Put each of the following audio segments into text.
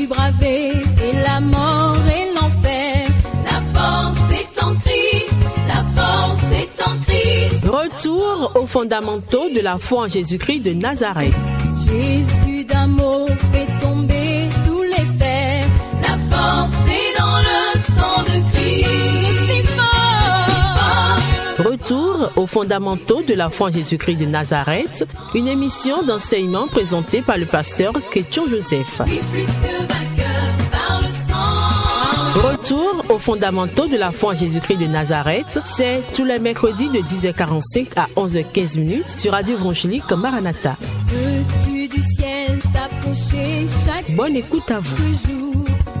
su braver et la mort et l'enfer. La force est en Christ, la force est en Christ. Retour aux fondamentaux de la foi en Jésus-Christ de Nazareth. Jésus d'un mot fait tomber tous les fers. La force est dans le sang de Christ. Je suis fort. Retour aux fondamentaux de la foi en Jésus-Christ de Nazareth, une émission d'enseignement présentée par le pasteur Kétion Joseph. Oui, plus que vainqueur par le sang. Retour aux fondamentaux de la foi en Jésus-Christ de Nazareth, c'est tous les mercredis de 10h45 à 11h15 sur Radio Évangélique Maranatha. Veux-tu du ciel t'approcher chaque Bonne écoute à vous. jour?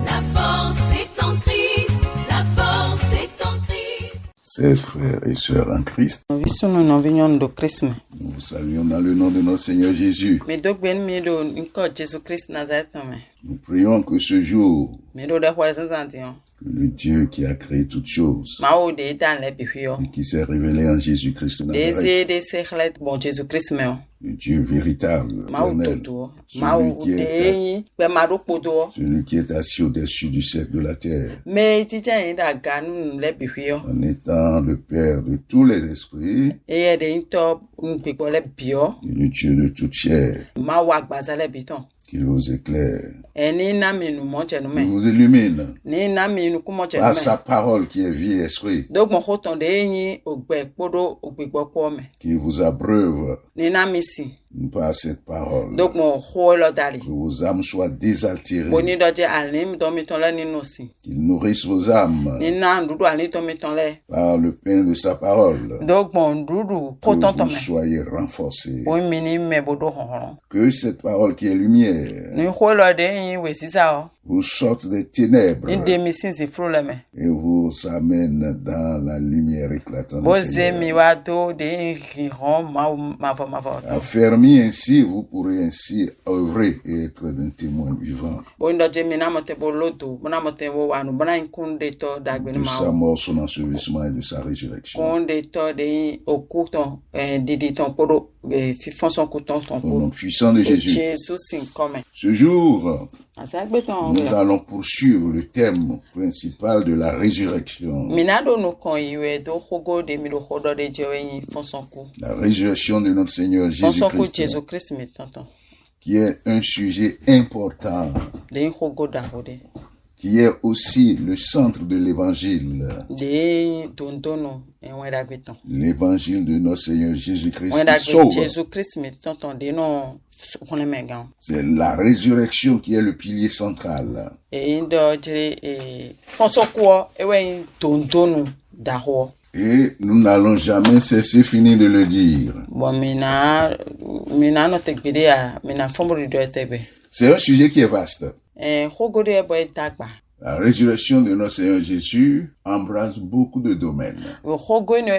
La force est en Christ, la force est en Christ. 16 frères et sœurs en Christ, Visunu no vinyon do Christmas. nous vous saluons dans le nom de notre Seigneur Jésus. Me do ben mi do nko Jesus Christ Nazareth me. Nous prions que ce jour, Me do da kwa sansantion. que le Dieu qui a créé toutes choses Ma o de dan le bihio. et qui s'est révélé en Jésus-Christ de Desi Nazareth, de seklet bon Jesus Christ me. le Dieu véritable, Ma o éternel, toto. Ma o celui qui est, de be ma do podo. celui qui est assis au-dessus du cercle de la terre, Me tija yin da ganu le bihio. en étant le Père de tous les esprits Eye de into npiko le bio. et le Dieu de toute chair, Ma wa gbaza le biton. qui vous éclaire, Eni na mi nu mo che nu qui me. vous illumine Ni na mi nu ku mo che nu par me. sa parole qui est vie et esprit, Donc mon hoton de yin ogbe podo ogbegbo po me. qui vous abreuve Ni na mi si. par cette parole. Donc mon ho lo dali. Que vos âmes soient désaltérées, Boni doje alnim do mi ton le ninu si. qu'il nourrisse vos âmes Ni na ndudu alni to mi ton le. par le pain de sa parole, Donc mon ndudu que poton to vous me. soyez renforcés, Bo mi ni me bodo honron. que cette parole qui est lumière Ni ho lo de yin we sisa o. vous sorte des ténèbres Ni de mi sin si fro le me. et vous amène dans la lumière éclatante Bo du ze mi Seigneur. wa do de yin ri ron ma vo. Affermis ainsi, vous pourrez ainsi œuvrer et être un témoin vivant Bo doje mi na mote bo loto. Bo na mote wo wanu. Bo na yin kunde to dagbe ni de ma sa o. mort, son ensevelissement et de sa résurrection. Kunde to de yin okuton didi ton podo fifon son kuton ton Au nom podo. puissant de Jésus. Jesus sin come. Ce jour, Asagbe ton nous allons poursuivre le thème principal de la résurrection. Minado no kon iwe do hogo de mi do hodo de jewe yin fonsonku. La résurrection de notre Seigneur Fonsonku Jésus-Christ, Jésus Christ mi tonton. qui est un sujet important, De yin hogo da hode. qui est aussi le centre de l'évangile, De yin dondono en da gbeton. l'évangile de notre Seigneur Jésus-Christ En da qui sauve. Jésus Christ mi tonton de non on megan. C'est la résurrection qui est le pilier central. E yin do je fonsonku e we yin dondono da ho. Et nous n'allons jamais cesser finir de le dire. Bon mina no tegbede a mina fombori do tebe. C'est un sujet qui est vaste. Hogo de boy dagba. La résurrection de notre Seigneur Jésus embrasse beaucoup de domaines. Hogo no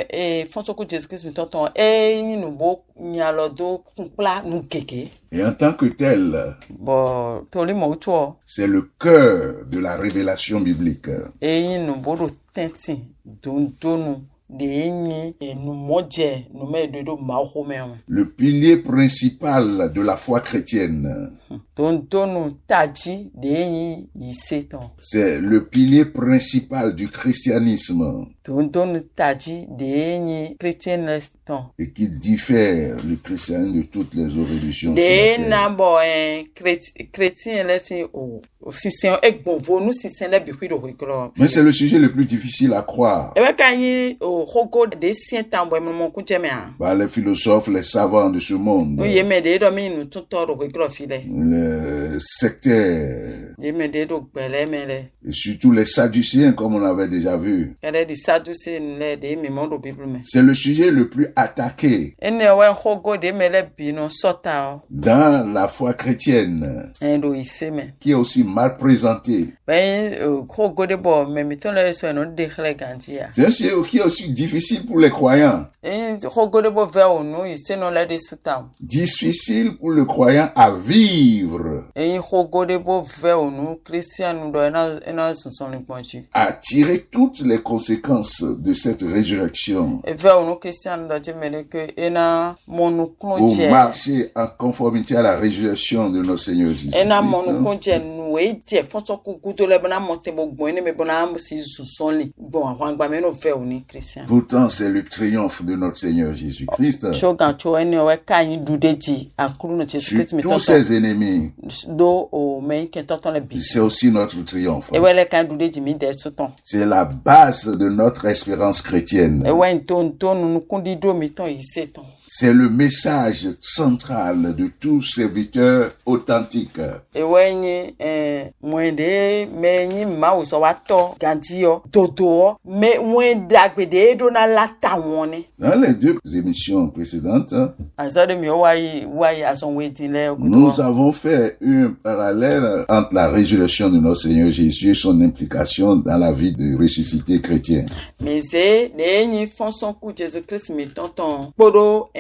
fonsonku Jésus Christ mi tonton yin no bo nyalo do kunpla nu keke. Et en tant que tel, Bon, toli mo tuo c'est le cœur de la révélation biblique. eyin no bodo tenti dondonu de yin enu moje no me dodo ma ho me. Le pilier principal de la foi chrétienne, Dondonu taji de yin yiseton. c'est le pilier principal du christianisme Dondonu taji de yin chrétien ton. et qui diffère le christianisme de toutes les autres religions. sur la De terre. na bo chrétien lesin o sisen egbon vonu sisen le bi kwido kwikro. Mais c'est le sujet le plus difficile à croire. Ewe kanyi o hogo de sien tambo mo ku jeme a. Par les philosophes, les savants de ce monde, O yeme de do mi nu tuto ro kwikro file. les sectaires, Yeme de do gbele mele. et surtout les sadducéens, comme on avait déjà vu. Kade di saduse nle de mi mo do bible me. C'est le sujet le plus attaqué Ene we hogo de mele bino sota o. dans la foi chrétienne, Endo iseme. qui est aussi mal présenté. Ben hogo de bo me mi ton le so no de khle ganti ya. C'est un sujet qui est aussi difficile pour les croyants. Hogo de bo ve o no ise no le de suta. Difficile pour le croyant à vivre, Hogo de bo ve o no Christian do ena sunson ni ponchi. à tirer toutes les conséquences de cette résurrection, Ve o no Christian do je mele ke ena monu pour klonje. marcher en conformité à la résurrection de notre Seigneur Ena monu Jésus-Christ. klonje nu we je fonso ku gudo le bana monte bo gbon ne me bona am si suson li bon avant gba me no fe oni Christian. Pourtant, c'est le triomphe de notre Seigneur Jésus-Christ. Shogan cho ene we kan yin dudeji akuru no Jesus Christ me Tous ses ennemis. do o me ken tonton le bi. C'est aussi notre triomphe. E we le kan dudeji mi de soton. C'est la base de notre espérance chrétienne. E we ton nu kundi do mi ton iseton. C'est le message central de tout serviteur authentique. E we ni mwende me ni ma o so wa to ganti yo toto me mwende agbede do na lata won ni. Dans les deux émissions précédentes, nous avons fait un parallèle entre la résurrection de notre Seigneur Jésus et son implication dans la vie de ressuscité chrétien. Mais c'est les fonction que Jésus Christ met tonton poro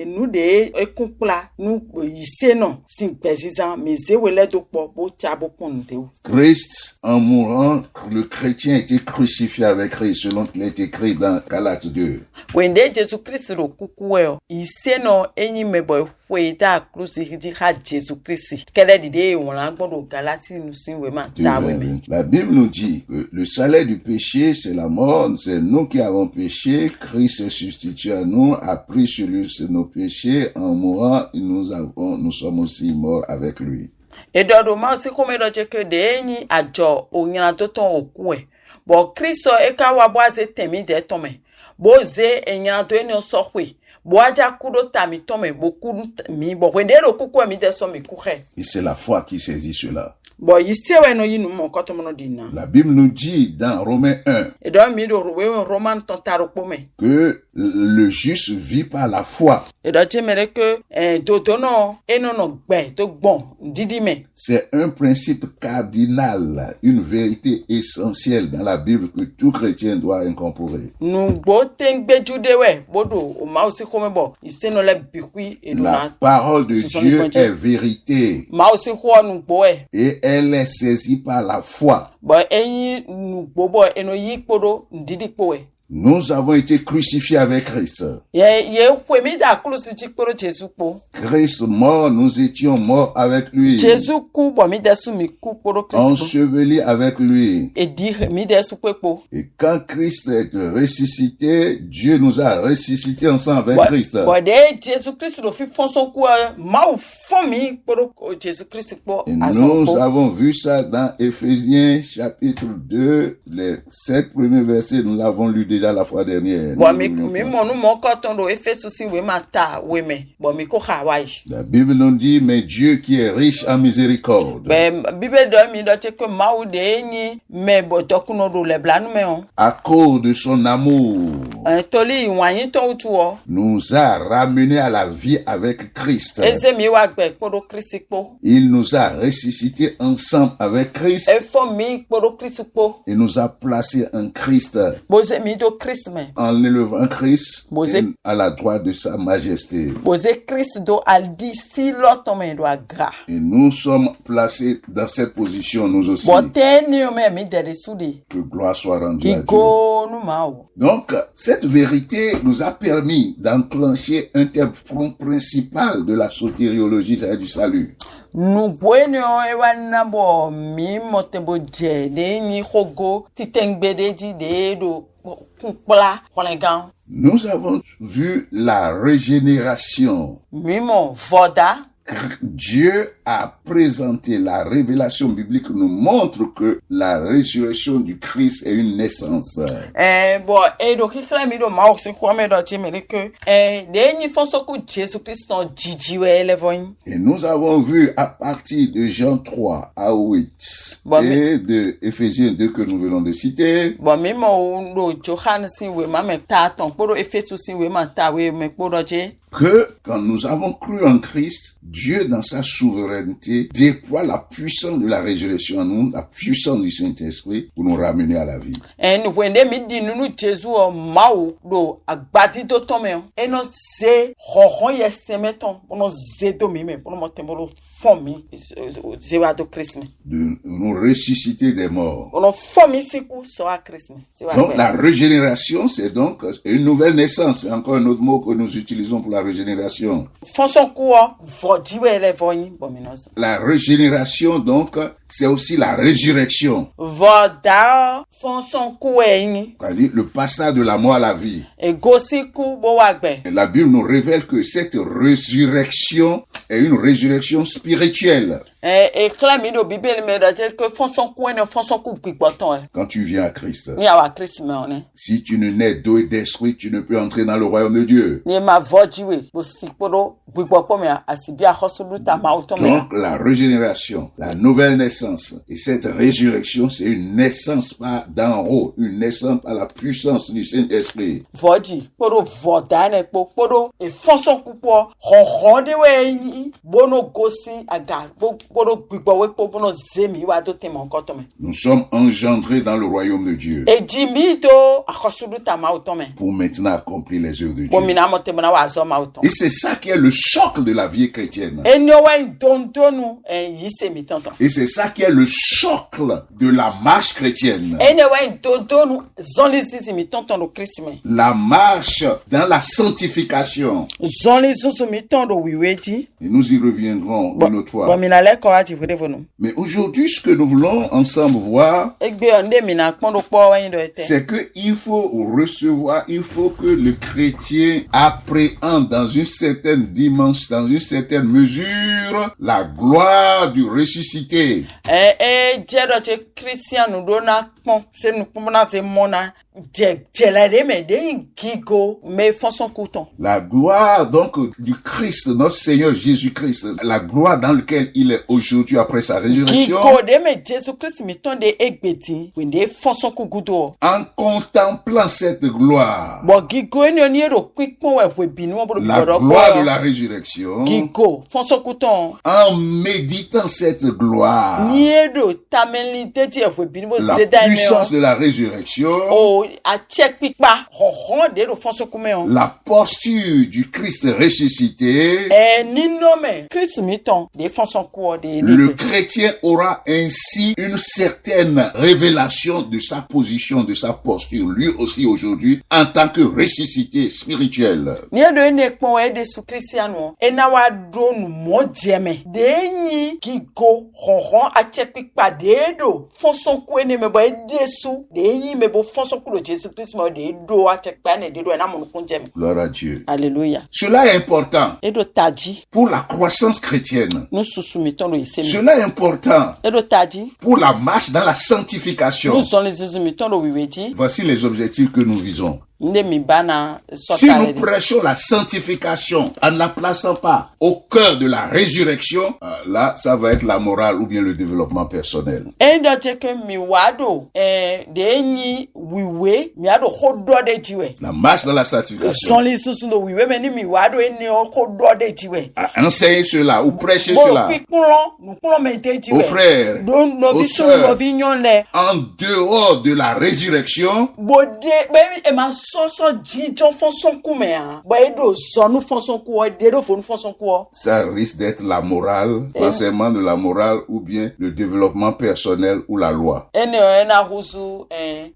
nous de compla nous ici non sin précisant mais c'est wele do po tiabo ponte. Christ en mourant, le chrétien était crucifié avec Christ selon qu'il est écrit dans Galates 2. When Jésus Christ ro kukuwe ici non enyi mebo fwe da crucifix ha Jésus Christ kele dide won la gbodo Galati nous sin we ma da we me. La Bible nous dit que le salaire du péché c'est la mort, c'est nous qui avons péché, Christ s'est substitué à nous, a pris sur lui nos péchés, en mourant nous sommes aussi morts avec lui. Et do ma si ko me do je ke de enyi ajo onyan to ton oku e bo Christ e ka wa boaze temi de tome boze enyan to eni so kwe boaja kudo tami tome boku mi bo kwendero kuku mi de so mi kuhe. Et c'est la foi qui saisit cela. Bon, ici ouais no yinu mon koto mono dina. La Bible nous dit dans Romains 1 et dans mi do Roman tontaro pome que le juste vit par la foi. Et dans timere que dodo no enono gbe to gbon didime. C'est un principe cardinal, une vérité essentielle dans la Bible que tout chrétien doit incorporer. Nu bo tengbe jude we bodo o ma osi kome bo iseno le bikui et la parole de Dieu est vérité. Ma osi ko nu bo e. Et elle est saisie par la foi. Nous avons été crucifiés avec Christ. Christ mort, nous étions morts avec lui. Ensevelis avec lui. Et quand Christ est ressuscité, Dieu nous a ressuscités ensemble avec Christ. Et nous avons vu ça dans Éphésiens chapitre 2, les 7 premiers versets, nous l'avons lu déjà la fois dernière. La Bible nous dit, mais Dieu qui est riche en miséricorde, à cause de son amour, nous a ramenés à la vie avec Christ. Il nous a ressuscités ensemble avec Christ et nous a placés en Christ. En élevant Christ à la droite de sa majesté. Et nous sommes placés dans cette position, nous aussi. Que gloire soit rendue à Dieu. Donc, cette vérité nous a permis d'enclencher un thème principal de la sotériologie, c'est du salut. Nous bueno ewana bo mi motebo je de ni khogo titengbede ji de do kupla kolegan. Nous avons vu la régénération. Mimo voda. Dieu a présenté la révélation biblique nous montre que la résurrection du Christ est une naissance. Bon et donc il fait mi do ma oxy ko me do ti me que de ni fonso ku Jésus Christ non jijiwe levon. Et nous avons vu à partir de Jean 3 à 8 et de Éphésiens 2 que nous venons de citer. Bon mi mo do Johannes si we ma me ta ton pour Éphésus si we ma ta we me pour que quand nous avons cru en Christ, Dieu dans sa souveraineté déploie la puissance de la résurrection en nous, la puissance du Saint-Esprit pour nous ramener à la vie. Et nous voyons midi nous Jésus mau do agbadi do tomeo et nous c'est rohon yesemeton pour nous zedo mime pour nous tembolo fomi zewa do Christ. De nous ressusciter des morts. On nous fomi siku so à Christ. Donc la régénération c'est donc une nouvelle naissance, c'est encore un autre mot que nous utilisons pour la régénération. minosa. La régénération, donc, c'est aussi la résurrection. Voda fonson kueni. C'est-à-dire le passage de la mort à la vie. E gosiku bo wagbe. La Bible nous révèle que cette résurrection est une résurrection spirituelle. E klami do bibeli me da que fonson kueni fonson ku pipoton. Quand tu viens à Christ, Ni awa Christ me one. si tu ne nais d'eau et d'esprit, tu ne peux entrer dans le royaume de Dieu. Ni ma vojiwe bo sikporo pipopo me asibia hosulu ta ma automé. Donc la régénération, la nouvelle naissance et cette résurrection, c'est une naissance pas d'en haut, une naissance par la puissance du Saint-Esprit. Voji poro vodane poro e fonson kupo honhonde we yi bono gosi aga poro pipo we bono zemi wa do temo kotome. Nous sommes engendrés dans le royaume de Dieu E jimi do ahosulu ta ma automé. pour maintenant accomplir les œuvres de Bo Dieu. mina mote bona wa zo ma autom. Et c'est ça qui est le choc de la vie chrétienne. Enyo we dondonu yise mi tonton. Et c'est ça qui est le socle de la marche chrétienne. Enyo we dondonu zonli zizi mi tonton do Christme. La marche dans la sanctification. Zonli zuzu mi tonton do wiweti. Et nous y reviendrons une autre Bo fois. mina le ko ati vode vonu. Mais aujourd'hui, ce que nous voulons ensemble voir, Egbe onde mina pon do po wa yin do ete. c'est qu'il faut recevoir, il faut que le chrétien appréhende dans une certaine dimension, dans une certaine mesure, la gloire du ressuscité. Jedo che Christian do na pon se nu pon na se mona jelade me de gigo me fonson couton. La gloire donc du Christ, notre Seigneur Jésus-Christ, la gloire dans laquelle il est aujourd'hui après sa résurrection, Gigo de me Jésus Christ mi ton de egbeti we de fonson ku gudo. en contemplant cette gloire, Bo gigo eni oni do pipon we binu bo la gloire de la résurrection, Gigo fonson couton. en méditant cette gloire, Ni edo tameli teji we binu bo la zeda puissance me. de la résurrection, O a check pipa honhon de do fonson kume on. la posture du Christ ressuscité, Ni nome Christ mi ton de fonson ku de le chrétien aura ainsi une certaine révélation de sa position, de sa posture, lui aussi aujourd'hui, en tant que ressuscité spirituel. Ni edo ene pon we de su Christiano ena wa do nu mo jeme de ni gigo honhon a check pipa de do fonson ku ene me bo de su de yi me bo fonson ku do Jesus Christ mo de do a check pa ne de do na mo kun jeme. Gloire à Dieu. Alléluia. Cela est important Edo taji pour la croissance chrétienne. nous susumito lo isemi. Cela est important Edo taji pour la marche dans la sanctification. nous on les izumito lo wiweti Voici les objectifs que nous visons. nde mi bana Si nous sokale. prêchons la sanctification en ne la plaçant pas au cœur de la résurrection, là, ça va être la morale ou bien le développement personnel. Edo teke mi wado de ni wiwe mi ado hodo de jiwe. La marche dans la sanctification. Son les susu lo wiwe me ni mi wado eni hodo de jiwe. Enseigner cela ou prêcher Bo cela pikulon nous pulon me de jiwe. aux frères, Don no aux visu sœurs, no vignon le. en dehors de la résurrection, Bo de be e ma so jijon fonson kume a. Bo edo so nu fonson ku o de do fonu fonson ku o. ça risque d'être la morale, l'enseignement de la morale ou bien le développement personnel ou la loi. Ena huzu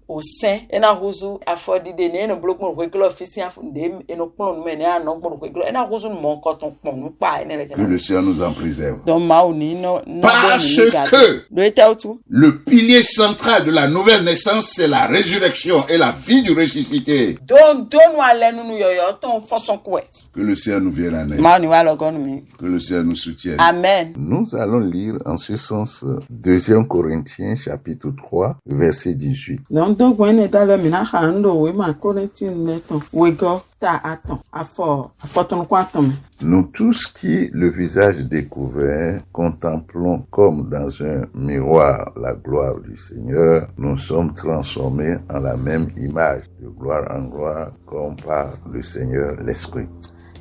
o sen ena huzu afodi de ne no blok mo kweklo ofisi afunde eno plon me ne ano mo kweklo ena huzu mo koton pon no pa ene le Que le Seigneur nous en préserve. don mauni no Parce que do etautu le pilier central de la nouvelle naissance, c'est la résurrection et la vie du ressuscité. don wa lenu nu yoyo ton fonson kwe Que le Seigneur nous vienne en aide. mauni wa logon mi. Que le Seigneur nous soutienne. Amen. Nous allons lire en ce sens 2 Corinthiens chapitre 3 verset 18. Don do gwen eta le mi na han do we ma koretin neton we go ta aton afo ton kwaton. Nous tous qui, le visage découvert, contemplons comme dans un miroir la gloire du Seigneur, nous sommes transformés en la même image, de gloire en gloire, comme par le Seigneur l'Esprit.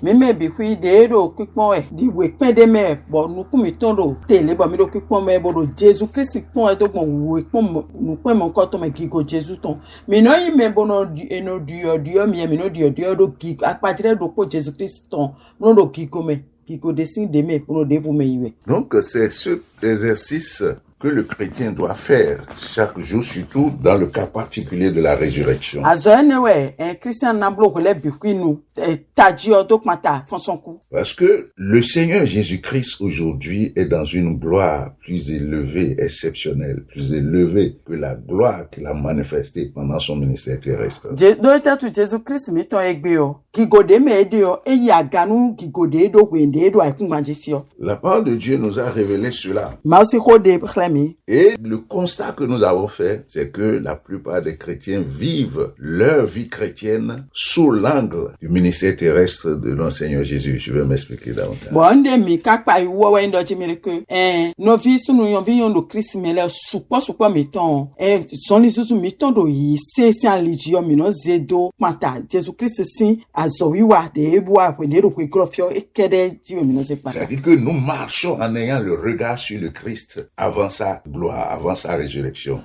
Meme bi hui de do kwikpon di we pen de me bo nu ku mi ton do tele bo mi do kwikpon me bo do Jesus Christ pon e to gbon we pon nu pon mo ko to me gigo Jesus ton mi no yi me bo no di eno di mi no di do gi apatire do ko Jesus Christ ton no do gigo me gigo de sin de me pour de vous me yiwe. Donc c'est cet exercice que le chrétien doit faire chaque jour, surtout dans le cas particulier de la résurrection. Parce que le Seigneur Jésus-Christ aujourd'hui est dans une gloire plus élevée, exceptionnelle, plus élevée que la gloire qu'il a manifestée pendant son ministère terrestre. La parole de Dieu nous a révélé cela. Et le constat que nous avons fait, c'est que la plupart des chrétiens vivent leur vie chrétienne sous l'angle du ministère terrestre de notre Seigneur Jésus. Je vais m'expliquer davantage. C'est-à-dire que nous marchons en ayant le regard sur le Christ avant sa gloire, avant sa résurrection.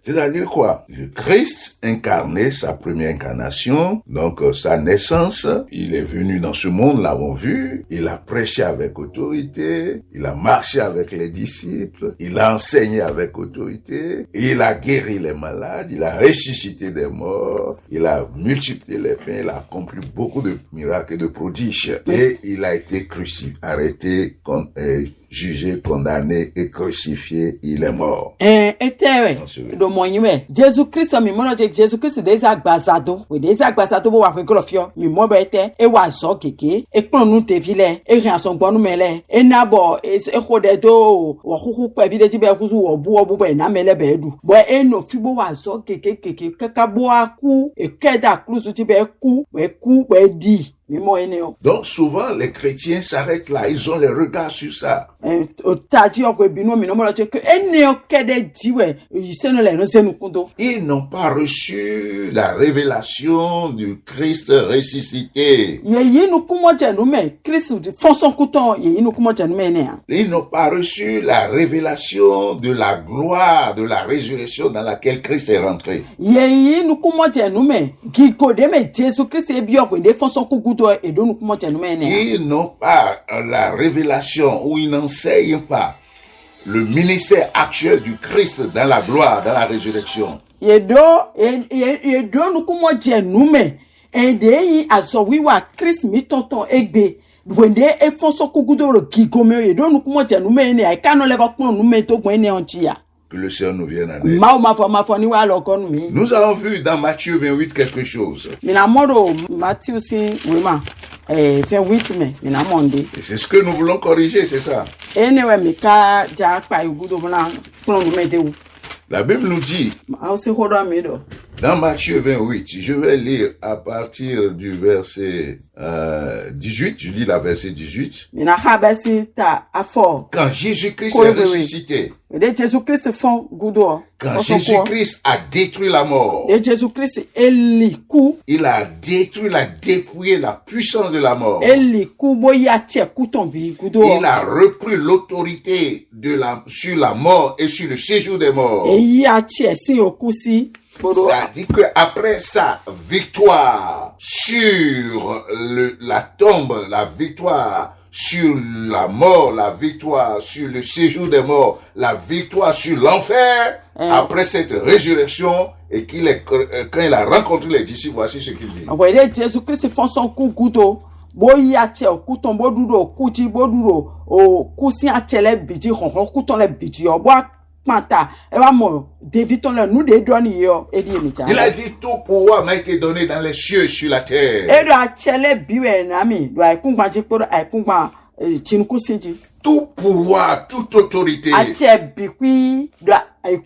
C'est-à-dire quoi? Le Christ incarné, sa première incarnation, donc sa naissance, il est venu dans ce monde, l'avons vu, il a prêché avec autorité, il a marché avec les disciples, il a enseigné avec autorité, il a guéri les malades, il a ressuscité des morts, il a multiplié les pains, il a accompli beaucoup de miracles et de prodiges. Et il a été crucifié, arrêté, jugé, condamné et crucifié, il est mort. Jésus Christ mi mono Jésus Christ des agbazado we des agbazado bo wa pe glofio mi mo be te e wa zo keke e pon nu te vile e rin aso gbonu mele e nabo e khode do wo khuku pe vile ti be kuzu wo bu be na mele be du bo e no fi bo wa zo keke kaka bo aku e keda klusu ti be ku be di. Donc souvent les chrétiens s'arrêtent là, ils ont les regards sur ça. Ils n'ont pas reçu la révélation du Christ ressuscité. Ils n'ont pas reçu la révélation de la gloire, de la résurrection dans laquelle Christ est rentré. Ils n'ont pas la révélation ou ils n'enseignent pas le ministère actuel du Christ dans la gloire, dans la résurrection. Que le Seigneur nous vienne en aide. Nous avons vu dans Matthieu 28 quelque chose. Et c'est ce que nous voulons corriger, c'est ça. La Bible nous dit, dans Matthieu 28, je vais lire à partir du verset 18, je lis la verset 18. Quand Jésus-Christ est ressuscité, quand Jésus-Christ a détruit la mort, il a détruit, il a dépouillé la puissance de la mort. Il a repris l'autorité sur la mort et sur le séjour des morts. Ça dit qu'après sa victoire sur la tombe, la victoire sur la mort, la victoire sur le séjour des morts, la victoire sur l'enfer, après cette résurrection, et quand il a rencontré les disciples, voici ce qu'il dit. Il a dit tout pouvoir m'a été donné dans les cieux et sur la terre. Tout pouvoir, toute autorité. Et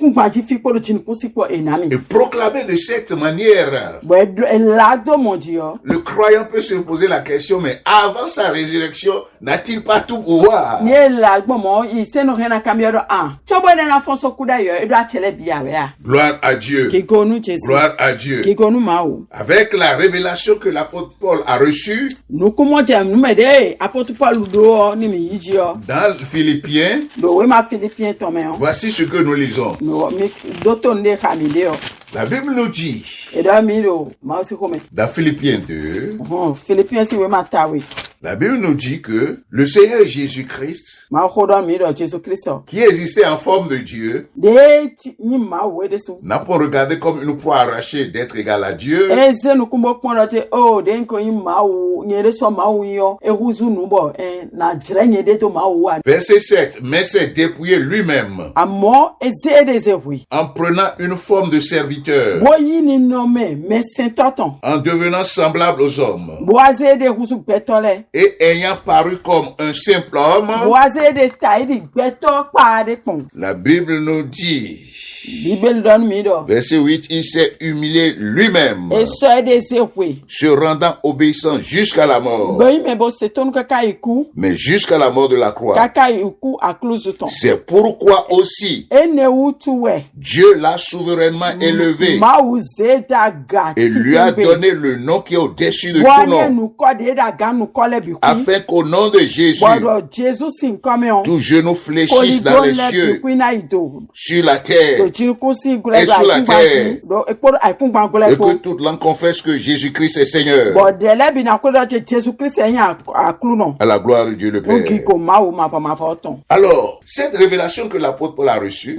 proclamer de cette manière, le croyant peut se poser la question, mais avant sa résurrection, n'a-t-il pas tout pouvoir? Ni la gbomo i seno rena kambiado an. Chobo na fonso kuda yo edo achele biya we a. Gloire à Dieu. Ki gonu Jésus. Gloire à Dieu. Ki gonu mawo. Avec la révélation que l'apôtre Paul a reçue Nu kumo jam nu mede apôtre Paul do ni mi yiji o. dans Philippiens, Do we ma Philippiens to me o. voici ce que nous lisons. No mi do to nde khamide o. La Bible nous dit, Edo mi do ma si kome. dans Philippiens 2, Philippiens si we ma tawe. la Bible nous dit que le Seigneur Jésus-Christ, Ma khodo mi do Jésus Christ. qui existait en forme de Dieu, De ti ni ma we de so. n'a pas regardé comme une proie arrachée d'être égal à Dieu, Eze nu kumbo kpono te o de nko yin ma wo nyere so ma wo yo e huzu nu bo na jire nye de to ma wo a. verset 7, mais s'est dépouillé lui-même Amo eze de ze wi. en prenant une forme de serviteur, Bo yi ni nomme me sentoton. en devenant semblable aux hommes, Bo aze de huzu betole. et ayant paru comme un simple homme. Bo aze de taidi beto pa de pon. La Bible nous dit, Bible don mi do. verset 8, il s'est humilié lui-même, E so de ze wi. se rendant obéissant jusqu'à la mort, Bo yi me bo seton kaka iku. mais jusqu'à la mort de la croix. Kaka iku a close ton. C'est pourquoi aussi E ne utuwe. Dieu l'a souverainement élevé Ma uze da ga. et lui a donné le nom qui est au-dessus de tout Boane nom, nu ko de da ga nu ko le bi ku. afin qu'au nom de Jésus, Bodo Jesus sin come on. tout genou fléchisse dans les cieux, sur la terre, Et sur la terre. la et que toute langue confesse que Jésus-Christ est Seigneur, à la gloire de Dieu le Père. Alors, cette révélation que l'apôtre Paul a reçue,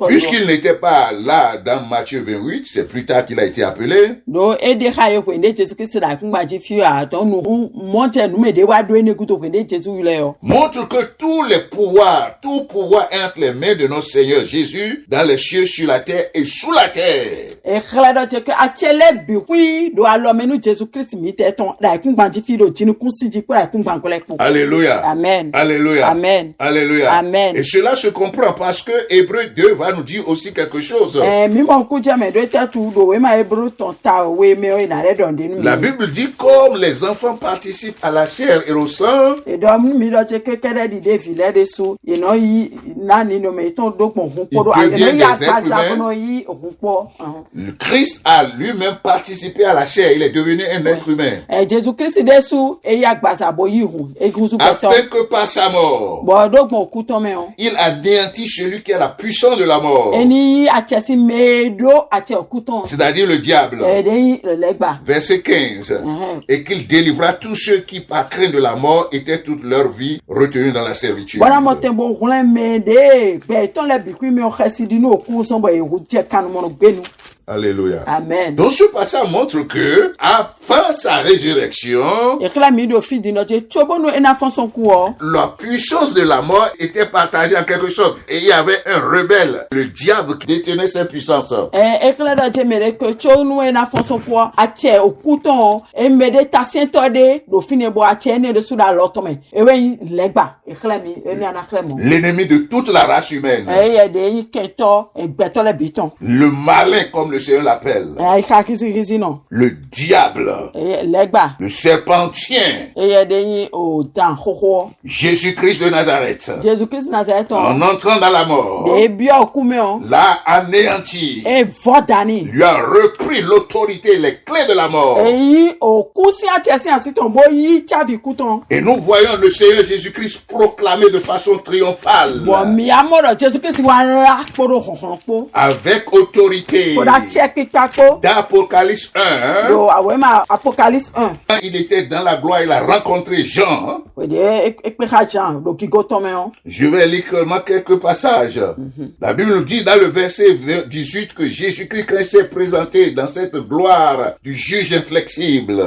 puisqu'il n'était pas là dans Matthieu 28, c'est plus tard qu'il a été appelé, montre que tous les pouvoirs, tout pouvoir est entre les mains de notre Seigneur Jésus, dans les cieux, sur la terre et sous la terre. Alléluia. Amen. Alléluia. Amen. Alléluia. Amen. Et cela se comprend parce que Hébreu 2 va nous dire aussi quelque chose. La Bible dit comme les enfants participent à la chair et au sang, le Christ a lui-même participé à la chair. Il est devenu un être humain. Afin que par sa mort, il anéantit celui qui a la puissance de la mort, c'est-à-dire le diable. Verset 15. Et qu'il délivra tous ceux qui, par crainte de la mort, étaient toute leur vie retenus dans la servitude. Alléluia. Amen. Donc ce passage montre que, avant sa résurrection, la puissance de la mort était partagée en quelque sorte. Et il y avait un rebelle, le diable, qui détenait cette puissance. L'ennemi de toute la race humaine. Le malin, comme le Seigneur l'appelle. Le diable. Le serpentien. Jésus-Christ de Nazareth. En entrant dans la mort, l'a anéanti. Lui a repris l'autorité, les clés de la mort. Et nous voyons le Seigneur Jésus-Christ proclamer de façon triomphale, avec autorité. Dans Apocalypse 1, il était dans la gloire, il a rencontré Jean. Je vais lire quelques passages. La Bible nous dit dans le verset 18 que Jésus-Christ s'est présenté dans cette gloire du juge inflexible.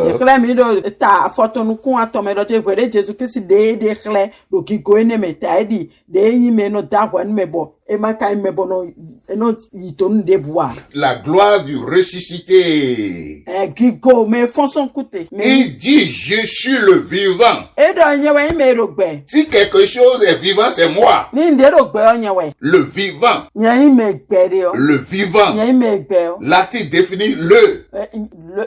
e maka imebono eno yitonu de bois. La gloire du ressuscité. Gigo me fonson koute. Il dit, je suis le vivant. E do nyewe ime rogbe. Si quelque chose est vivant, c'est moi. Ni nde rogbe nyewe. Le vivant. Nye ime gbere o. Le vivant. Nye ime gbe o. L'article définit le.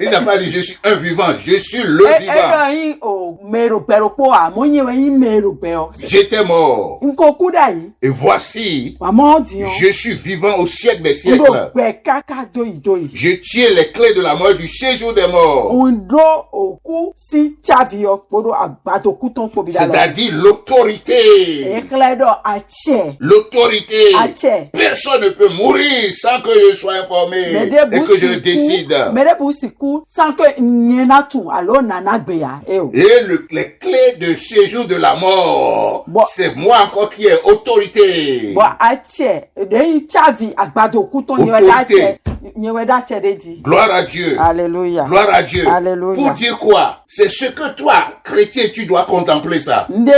Il n'a pas dit je suis un vivant, je suis le vivant. E do yin o me rogbe ro po a mo nyewe ime rogbe o. J'étais mort. Nko kuda yi. Et voici, Maman dion. je suis vivant au siècle des siècles. Rogbe kaka doyi. Je tiens les clés de la mort du séjour des morts. Undo oku si chavio podo agbato kuton po bidalo. C'est-à-dire l'autorité. Ekledo ache. L'autorité. Ache. Personne ne peut mourir sans que je sois informé et que je le décide. Mede busiku sans que nyena tu alo nanagbeya. Eo. Et les clés de séjour de la mort, Bon. c'est moi encore qui ai autorité. Bo ache. De chavi agbato kuton Autorité. nyewe dache deji. Gloire à Dieu. Alléluia. Gloire à Dieu. Alléluia. Pour dire quoi? C'est ce que toi, chrétien, tu dois contempler ça. Nde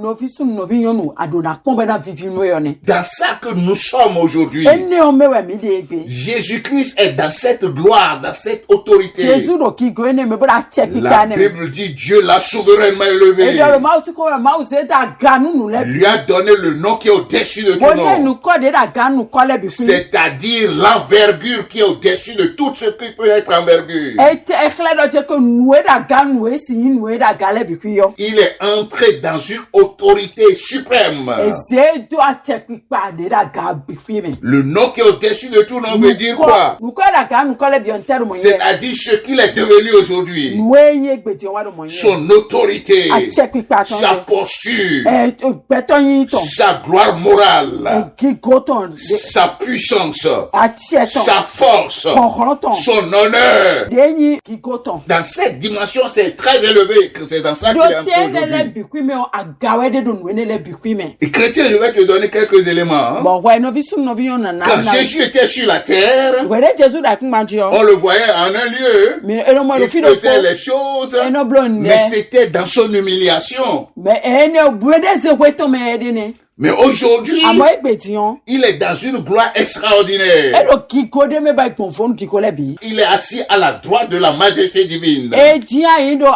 novisu novinyonu adona pombe na vivino yone. Dans ça que nous sommes aujourd'hui. Ene omewe mi de egbe. Jésus-Christ est dans cette gloire, dans cette autorité. Jésus do ki go ene me bra check La ikane. Bible dit Dieu l'a souverainement élevé. E do le mausi ko mausi da ganu nu le. Lui a donné le nom qui est au-dessus de tout Bonne nom. nous code da ganu kole bi fi. C'est-à-dire l'envergure qui est au-dessus de tout ce qui peut être envergure. Ete ekle do je ko nuwe da ganu e si nuwe da gale bi fi yo. Il est entré dans une autorité suprême. Eze do a check pa de da ga bi fi me. Le nom qui est au-dessus de tout nom veut dire quoi? Nous ko da ganu kole bi onteru mo ye. C'est-à-dire ce qu'il est devenu aujourd'hui. Nuwe ye gbe ti wa do mo ye. Son autorité, A check pa ton. sa posture, Beton yin ton. sa gloire morale, Ki goton. sa puissance, A check ton. sa force, Konton. son honneur. Denyi ki goton. Dans cette dimension, c'est très élevé. C'est dans ça qu'il est entré Dote de le aujourd'hui. bikwi me o agawe de do nuwe ne le bikwi me. Et chrétien, je vais te donner quelques éléments. Hein. Bon, ouais, novice novion na na. Quand Jésus était sur la terre, Ouais, Jésus da kuma dio. on le voyait en un lieu. Mais eno mo Il le fi do faisait les choses, eno blonde. mais c'était dans son humiliation. Mais eno buede se kweto me edene. Mais aujourd'hui, Amo ekpetion. il est dans une gloire extraordinaire. Eno ki kode me ba konfon ki kole bi. Il est assis à la droite de la majesté divine. E dia indo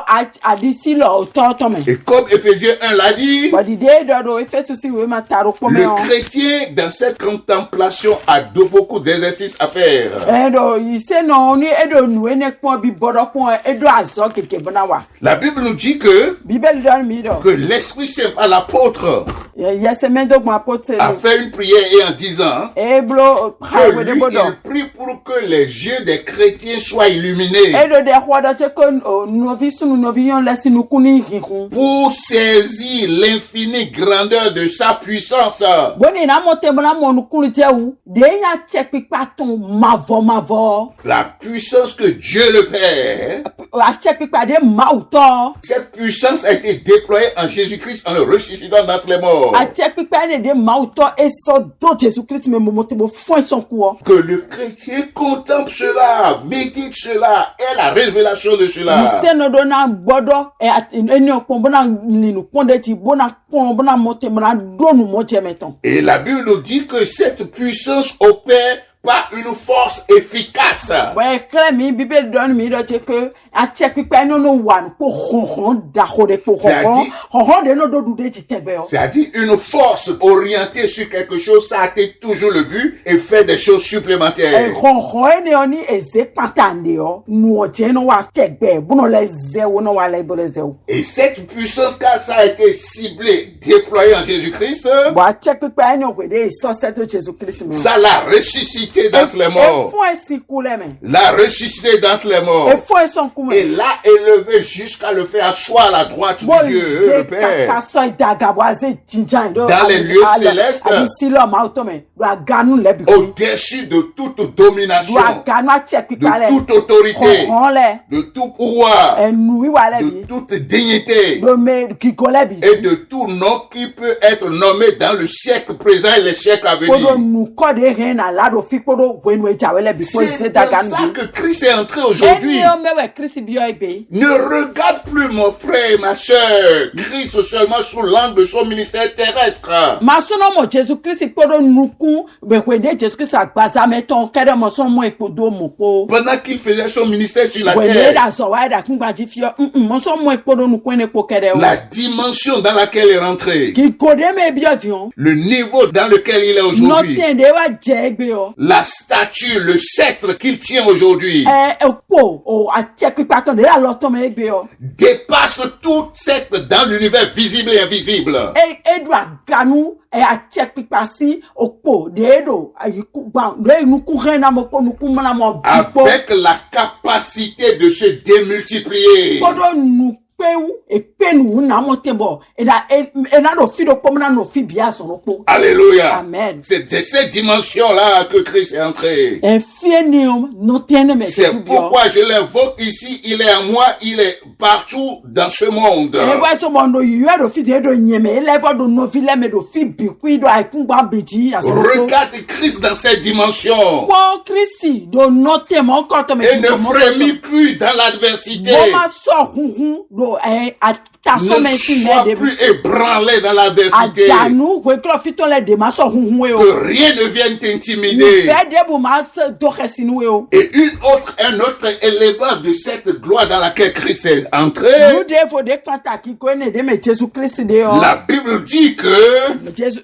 adisi lo to me. Et comme Éphésiens 1 l'a dit, But the day do efesu si we mataro ko me le on. chrétien, dans cette contemplation, a beaucoup d'exercices à faire. Edo ise no ni edo nuene ko bi bodo ko edo azo keke bona wa. La Bible nous dit que Bible don mi do. l'Esprit Saint, à l'apôtre, Yes men do ma pote. a fait une prière et en disant Eblo que prawe de lui, bodo. il prie pour que les yeux des chrétiens soient illuminés, Edo de hwada che ko novice nu novion lesi nu kuni hikun. pour saisir l'infinie grandeur de sa puissance. Boni na mote bona mo nu kunu je wu. De ya che pipa ton mavo. La puissance que Dieu le Père, A che pipa de mauto. cette puissance a été déployée en Jésus-Christ en le ressuscitant d'entre les morts. A che pipa ne de mauto e so do Jésus Christ me mote bo fon son kuo. Que le chrétien contemple cela, médite cela, et la révélation de cela. Ise no do na gbodo e eni opon bona linu ponde ti bona pon bona mote bona do nu mo je meton. Et la Bible nous dit que cette puissance opère par une force efficace. Ouais, clair mi Bible don mi do che que a che pipa no no wan po hon da hode po hon. Hon de no do du de ti tebe o. C'est-à-dire une force orientée sur quelque chose, ça a été toujours le but et fait des choses supplémentaires. Hon ne oni eze patande o. Nu o je no wa tegbe bu no le ze wo no wa le bo le ze o. Et cette puissance, car ça a été ciblé, déployé en Jésus-Christ, Bo a che pipa no we de so set de Jésus Christ me. ça l'a ressuscité d'entre les E morts. fo esi kule me. L'a ressuscité d'entre les morts. E fo son kume. Et l'a élevé jusqu'à le faire asseoir à la droite Bo de Dieu, le Père. Dans les lieux célestes. Au-dessus Au-dessus de toute domination, de toute autorité, de tout pouvoir, de toute dignité et de tout nom qui peut être nommé dans le siècle présent et les siècles à venir. poro wenu ejawele bi ko C'est se dans daga ça ndu. que Christ est entré aujourd'hui. Eni o mewe Christ bi o ebe. Ne regarde plus mon frère et ma sœur Christ seulement sous l'angle de son ministère terrestre. Masono mo Jésus Christ poro nuku be kwede Jésus Christ agbaza meton kere mo so mo epodo mo po. Pendant qu'il faisait son ministère sur la Wele terre, da so wa da kun gbaji fi mo so mo epodo nuku ene po kere o. la dimension dans laquelle il est rentré, Ki kode me bi o dion. le niveau dans lequel il est No aujourd'hui, tende wa je egbe o. la stature, le sceptre qu'il tient aujourd'hui, Po o acheku paton de la loto me egbe o. dépasse tout sceptre dans l'univers visible et invisible. Edwa ganu acheku pasi opo de do ayiku ba le nuku rena mo po nuku mana mo bipo. Avec la capacité de se démultiplier. Podo nuku e penu na mo tembo e na no fido po na no fibia so no po. Alléluia. Amen. C'est de cette dimension-là que Christ est entré. E fienium no tene me C'est pourquoi je l'invoque ici. Il est en moi, il est partout dans ce monde. e wa so mo no yue do fide do nyeme e level do no file me do fibi ku do akungba beji aso. Regarde Christ dans cette dimension. Po Christi do no temo ko to me. Et ne frémis plus dans l'adversité. Bo ma so hunhun do ataso me Ne si sois me de. plus ébranlé dans l'adversité. Adanu ko klo fito le de ma so hunhun e o. Que rien ne vienne Ni t'intimider. fe de bu ma do khesinu e o. Et un autre élément de cette gloire dans laquelle Christ est entré, Nu de fo de kwanta ki ko ne de me Jésus Christ de o. la Bible dit que Jésus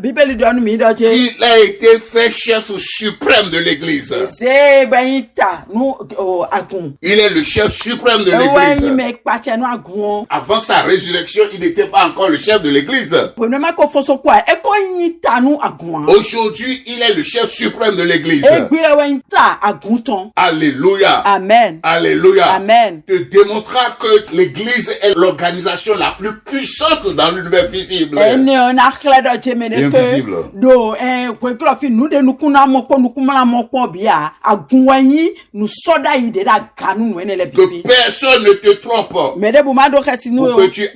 Bible do mi do je. il a été fait chef suprême de l'Église. Se benita nu o agun. Il est le chef suprême de E wa ni l'Église. me pache nu agun. Avant sa résurrection, il n'était pas encore le chef de l'Église. Pone ma ko foso kwa e ko yin ta nu agun. Aujourd'hui, il est le chef suprême de l'Église. Egbe wa yin ta agun ton. Alléluia. Amen. Alléluia. Amen. Te démontrera que l'Église est l'organisation la plus puissante dans l'univers visible. Ene on a kle do je me de Invisible. ke do ko klo fi nu de nu kuna mo ko nu kuma mo ko bia agun wa yin nu soda yi de da ganu nu ene le Que bibi. personne ne te trompe. Me de bu ma do khesinu Pour que tu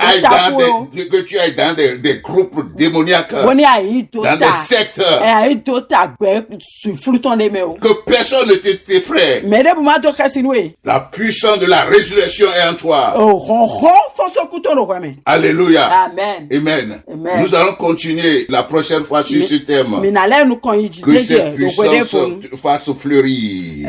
ailles dans des groupes démoniaques, Boni ayi to dans ta. des sectes. Ayi to ta gbe su fruton de me o. Que personne ne t'effraie. Me de bu ma do khesinu e. La puissance de la résurrection est en toi. Oh, fonso kuto no kwa me. Alléluia. Amen. Amen. Amen. Nous allons continuer la prochaine fois sur ce thème. Minale nu kon yi Que deje cette do gwede puissance fun. fasse fleurir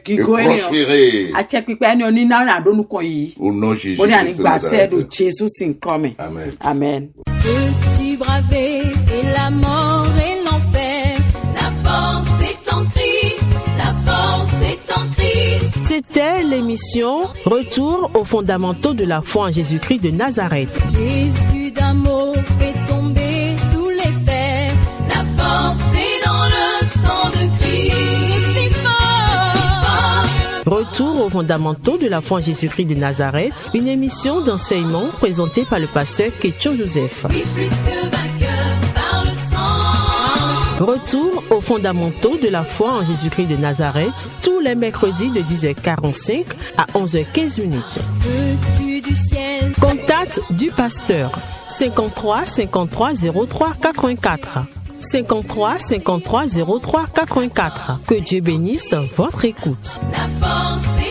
Ki et go eni o. prospérer A che pipe ni oni na na do nu kon yi. au nom de Jésus Boni ani Christ de gba se do Nazareth. Jesus sin come. Amen. Amen. Peux-tu braver et la mort et l'enfer? La force est en Christ, la force est en Christ. C'était l'émission Retour aux fondamentaux de la foi en Jésus-Christ de Nazareth. Jésus d'un mot fait tomber tous les fers. La force est dans le sang de Christ. Je suis fort. Retour aux fondamentaux de la foi en Jésus-Christ de Nazareth, une émission d'enseignement présentée par le pasteur Ketcho Joseph. Et plus que vainqueur par le sang. Retour aux fondamentaux de la foi en Jésus-Christ de Nazareth, tous les mercredis de 10h45 à 11h15 minutes. Veux-tu du ciel? Contact du pasteur 53 53 03 84. 53 53 03 84. Que Dieu bénisse votre écoute. La force est